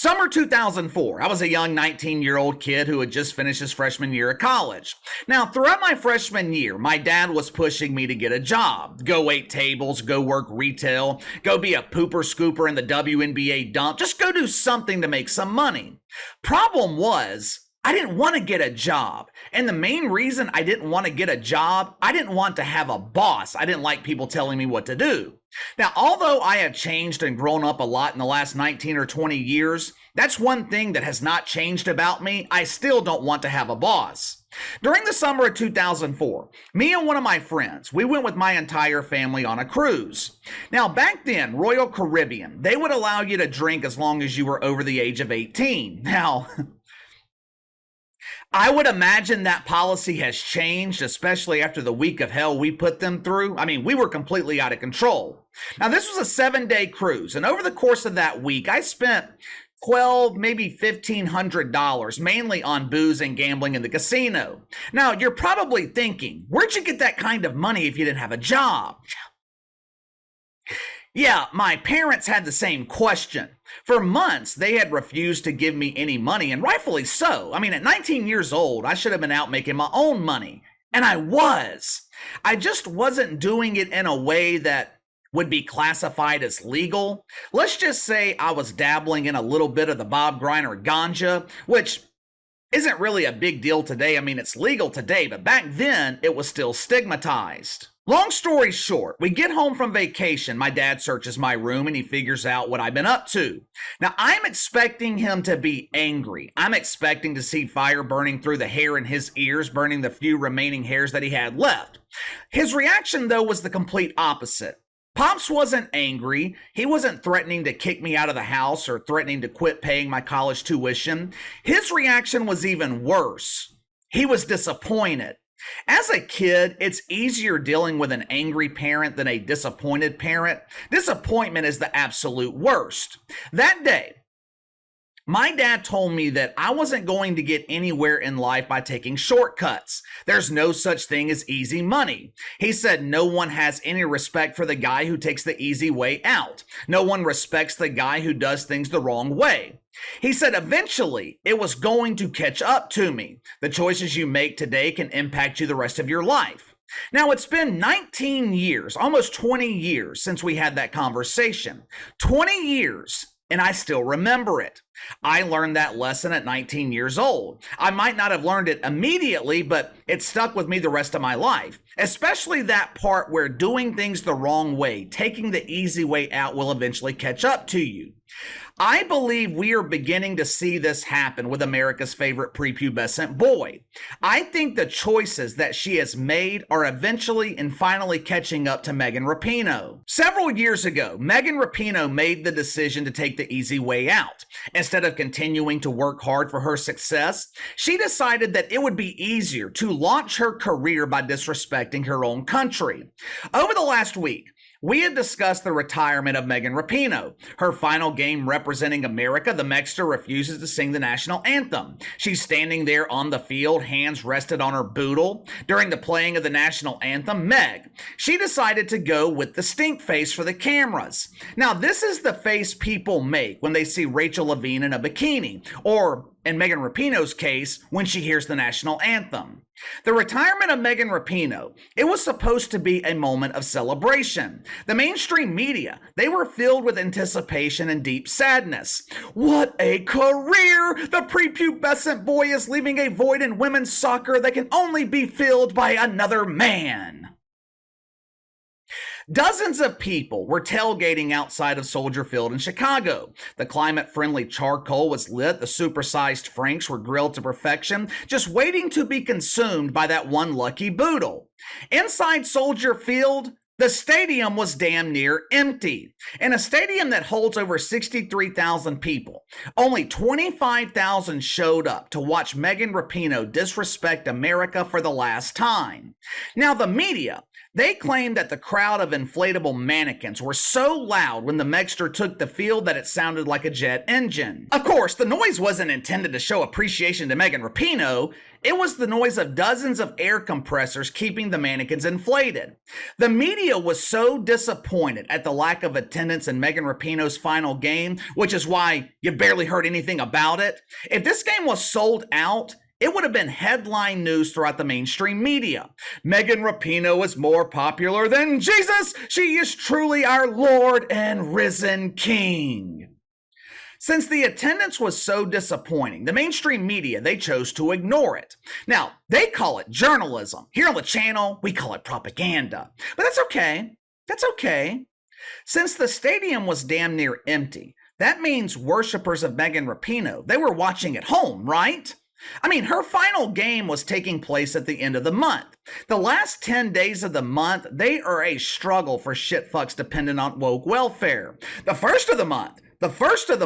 Summer 2004, I was a young 19-year-old kid who had just finished his freshman year of college. Now, throughout my freshman year, my dad was pushing me to get a job. Go wait tables, go work retail, go be a pooper scooper in the WNBA dump, just go do something to make some money. Problem was, I didn't want to get a job. And the main reason I didn't want to get a job, I didn't want to have a boss. I didn't like people telling me what to do. Now, although I have changed and grown up a lot in the last 19 or 20 years, that's one thing that has not changed about me. I still don't want to have a boss. During the summer of 2004, me and one of my friends, we went with my entire family on a cruise. Now, back then, Royal Caribbean, they would allow you to drink as long as you were over the age of 18. Now, I would imagine that policy has changed, especially after the week of hell we put them through. I mean, we were completely out of control. Now, this was a 7-day cruise, and over the course of that week, I spent $1,200, maybe $1,500, mainly on booze and gambling in the casino. Now, you're probably thinking, where'd you get that kind of money if you didn't have a job? Yeah, my parents had the same question. For months, they had refused to give me any money, and rightfully so. I mean, at 19 years old, I should have been out making my own money. And I was. I just wasn't doing it in a way that would be classified as legal. Let's just say I was dabbling in a little bit of the Bob Griner ganja, which isn't really a big deal today. I mean, it's legal today, but back then, it was still stigmatized. Long story short, we get home from vacation. My dad searches my room and he figures out what I've been up to. Now, I'm expecting him to be angry. I'm expecting to see fire burning through the hair in his ears, burning the few remaining hairs that he had left. His reaction, though, was the complete opposite. Pops wasn't angry. He wasn't threatening to kick me out of the house or threatening to quit paying my college tuition. His reaction was even worse. He was disappointed. As a kid, it's easier dealing with an angry parent than a disappointed parent. Disappointment is the absolute worst. That day, my dad told me that I wasn't going to get anywhere in life by taking shortcuts. There's no such thing as easy money. He said no one has any respect for the guy who takes the easy way out. No one respects the guy who does things the wrong way. He said eventually it was going to catch up to me. The choices you make today can impact you the rest of your life. Now, it's been 19 years, almost 20 years since we had that conversation. 20 years, and I still remember it. I learned that lesson at 19 years old. I might not have learned it immediately, but it stuck with me the rest of my life, especially that part where doing things the wrong way, taking the easy way out, will eventually catch up to you. I believe we are beginning to see this happen with America's favorite prepubescent boy. I think the choices that she has made are eventually and finally catching up to Megan Rapinoe. Several years ago, Megan Rapinoe made the decision to take the easy way out. Instead of continuing to work hard for her success, she decided that it would be easier to launch her career by disrespecting her own country. Over the last week, we have discussed the retirement of Megan Rapinoe. Her final game representing America, the Mexter refuses to sing the national anthem. She's standing there on the field, hands rested on her boodle. During the playing of the national anthem, she decided to go with the stink face for the cameras. Now, this is the face people make when they see Rachel Levine in a bikini, or in Megan Rapinoe's case, when she hears the national anthem. The retirement of Megan Rapinoe, it was supposed to be a moment of celebration. The mainstream media, they were filled with anticipation and deep sadness. What a career! The prepubescent boy is leaving a void in women's soccer that can only be filled by another man. Dozens of people were tailgating outside of Soldier Field in Chicago. The climate-friendly charcoal was lit, the supersized Franks were grilled to perfection, just waiting to be consumed by that one lucky boodle. Inside Soldier Field, the stadium was damn near empty. In a stadium that holds over 63,000 people, only 25,000 showed up to watch Megan Rapinoe disrespect America for the last time. Now, the media, They claimed that the crowd of inflatable mannequins were so loud when the Megster took the field that it sounded like a jet engine. Of course, the noise wasn't intended to show appreciation to Megan Rapinoe. It was the noise of dozens of air compressors keeping the mannequins inflated. The media was so disappointed at the lack of attendance in Megan Rapinoe's final game, which is why you barely heard anything about it. If this game was sold out, it would have been headline news throughout the mainstream media. Megan Rapinoe is more popular than Jesus. She is truly our Lord and risen King. Since the attendance was so disappointing, the mainstream media, they chose to ignore it. Now, they call it journalism. Here on the channel, we call it propaganda. But that's okay. That's okay. Since the stadium was damn near empty, that means worshipers of Megan Rapinoe, they were watching at home, right? I mean, her final game was taking place at the end of the month. The last 10 days of the month, they are a struggle for shitfucks dependent on woke welfare. The first of the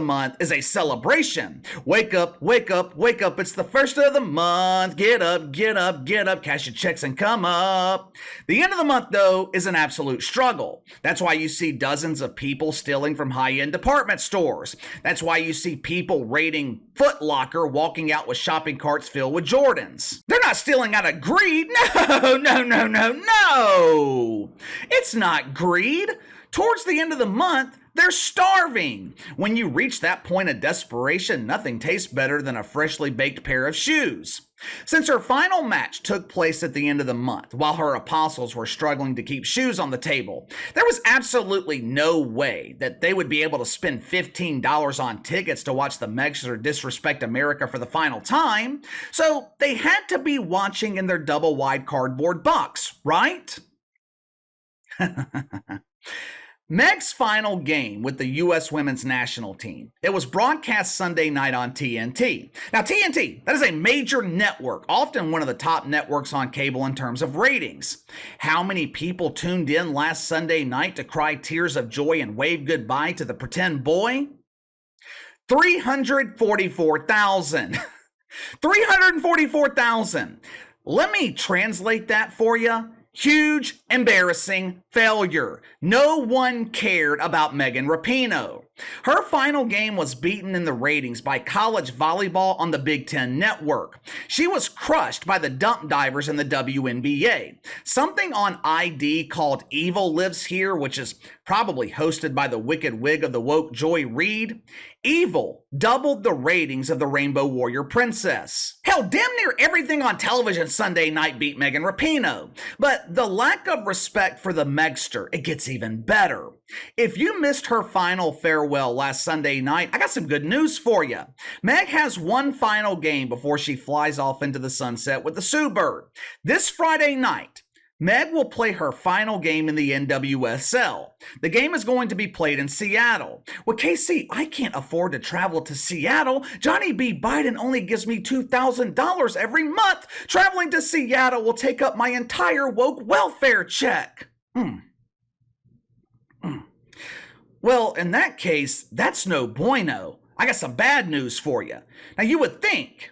month is a celebration. Wake up, wake up, wake up. It's the first of the month. Get up, get up, get up. Cash your checks and come up. The end of the month, though, is an absolute struggle. That's why you see dozens of people stealing from high-end department stores. That's why you see people raiding Foot Locker, walking out with shopping carts filled with Jordans. They're not stealing out of greed. No, no, no, no, no. It's not greed. Towards the end of the month, they're starving. When you reach that point of desperation, nothing tastes better than a freshly baked pair of shoes. Since her final match took place at the end of the month, while her apostles were struggling to keep shoes on the table, there was absolutely no way that they would be able to spend $15 on tickets to watch the Megster disrespect America for the final time, so they had to be watching in their double-wide cardboard box, right? Meg's final game with the U.S. women's national team, it was broadcast Sunday night on TNT. Now, TNT, that is a major network, often one of the top networks on cable in terms of ratings. How many people tuned in last Sunday night to cry tears of joy and wave goodbye to the pretend boy? 344,000. 344,000. Let me translate that for you. Huge, embarrassing failure. No one cared about Megan Rapinoe. Her final game was beaten in the ratings by college volleyball on the Big Ten Network. She was crushed by the dump divers in the WNBA. Something on ID called Evil Lives Here, which is probably hosted by the wicked wig of the woke Joy Reid. Evil doubled the ratings of the Rainbow Warrior Princess. Hell, damn near everything on television Sunday night beat Megan Rapinoe. But the lack of respect for the Megster, it gets even better. If you missed her final farewell last Sunday night, I got some good news for you. Meg has one final game before she flies off into the sunset with the Sue Bird. This Friday night, Meg will play her final game in the NWSL. The game is going to be played in Seattle. Well, KC, I can't afford to travel to Seattle. Johnny B. Biden only gives me $2,000 every month. Traveling to Seattle will take up my entire woke welfare check. Well, in that case, that's no bueno. I got some bad news for you. Now, you would think,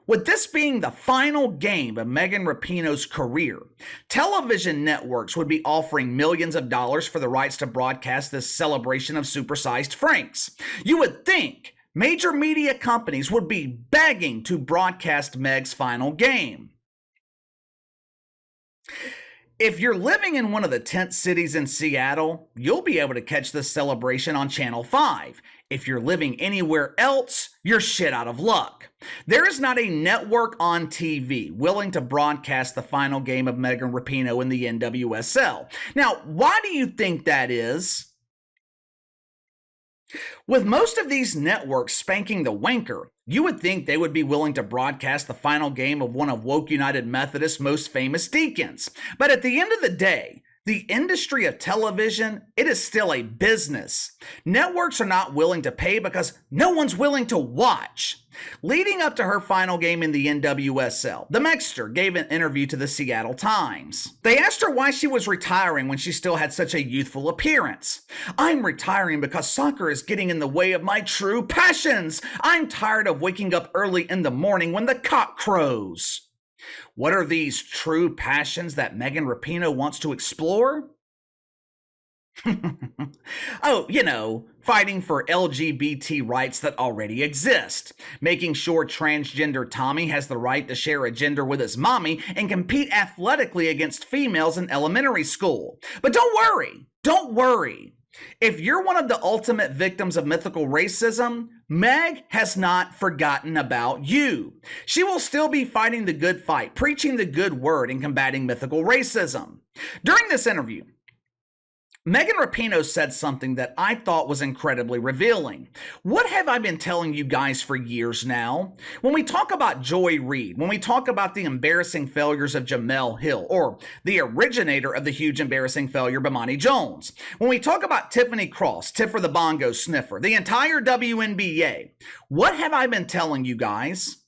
with this being the final game of Megan Rapinoe's career, television networks would be offering millions of dollars for the rights to broadcast this celebration of supersized Franks. You would think major media companies would be begging to broadcast Meg's final game. If you're living in one of the tent cities in Seattle, you'll be able to catch this celebration on Channel 5. If you're living anywhere else, you're shit out of luck. There is not a network on TV willing to broadcast the final game of Megan Rapinoe in the NWSL. Now, why do you think that is? With most of these networks spanking the wanker, you would think they would be willing to broadcast the final game of one of Woke United Methodist's most famous deacons. But at the end of the day, the industry of television, it is still a business. Networks are not willing to pay because no one's willing to watch. Leading up to her final game in the NWSL, the Megster gave an interview to the Seattle Times. They asked her why she was retiring when she still had such a youthful appearance. "I'm retiring because soccer is getting in the way of my true passions. I'm tired of waking up early in the morning when the cock crows." What are these true passions that Megan Rapinoe wants to explore? Oh, fighting for LGBT rights that already exist, making sure transgender Tommy has the right to share a gender with his mommy and compete athletically against females in elementary school. But don't worry. If you're one of the ultimate victims of mythical racism, Meg has not forgotten about you. She will still be fighting the good fight, preaching the good word, and combating mythical racism. During this interview, Megan Rapinoe said something that I thought was incredibly revealing. What have I been telling you guys for years now? When we talk about Joy Reid, when we talk about the embarrassing failures of Jamel Hill, or the originator of the huge embarrassing failure, Bomani Jones, when we talk about Tiffany Cross, Tiffer the Bongo Sniffer, the entire WNBA, what have I been telling you guys?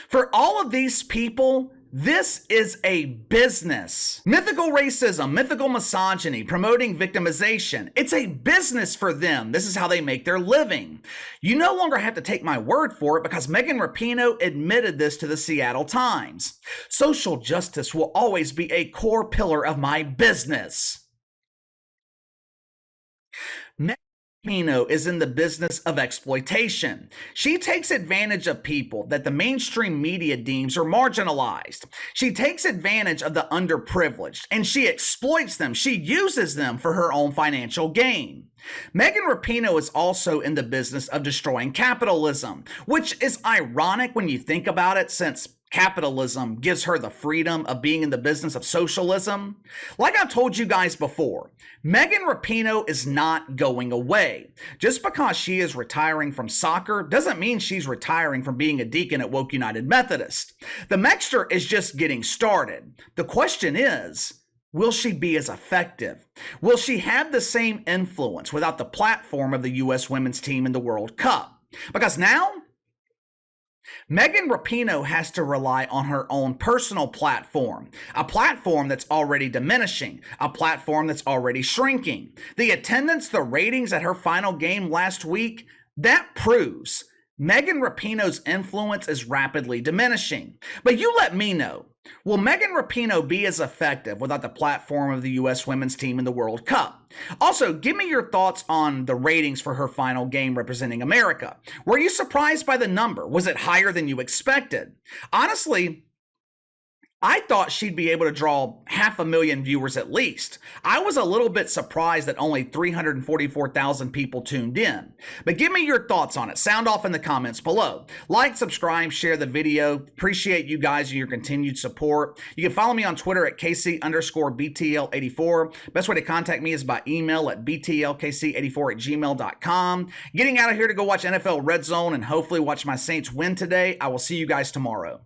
For all of these people, this is a business. Mythical racism, mythical misogyny, promoting victimization. It's a business for them. This is how they make their living. You no longer have to take my word for it because Megan Rapinoe admitted this to the Seattle Times. Social justice will always be a core pillar of my business. Megan Rapinoe is in the business of exploitation. She takes advantage of people that the mainstream media deems are marginalized. She takes advantage of the underprivileged and she exploits them. She uses them for her own financial gain. Megan Rapinoe is also in the business of destroying capitalism, which is ironic when you think about it, since capitalism gives her the freedom of being in the business of socialism. Like I've told you guys before, Megan Rapinoe is not going away. Just because she is retiring from soccer doesn't mean she's retiring from being a deacon at Woke United Methodist. The Mexter is just getting started. The question is, will she be as effective? Will she have the same influence without the platform of the U.S. women's team in the World Cup? Because now, Megan Rapinoe has to rely on her own personal platform, a platform that's already diminishing, a platform that's already shrinking. The attendance, the ratings at her final game last week, that proves Megan Rapinoe's influence is rapidly diminishing. But you let me know, will Megan Rapinoe be as effective without the platform of the U.S. women's team in the World Cup? Also, give me your thoughts on the ratings for her final game representing America. Were you surprised by the number? Was it higher than you expected? Honestly, I thought she'd be able to draw 500,000 viewers at least. I was a little bit surprised that only 344,000 people tuned in. But give me your thoughts on it. Sound off in the comments below. Like, subscribe, share the video. Appreciate you guys and your continued support. You can follow me on Twitter at KC_BTL84. Best way to contact me is by email at BTLKC84@gmail.com. Getting out of here to go watch NFL Red Zone and hopefully watch my Saints win today. I will see you guys tomorrow.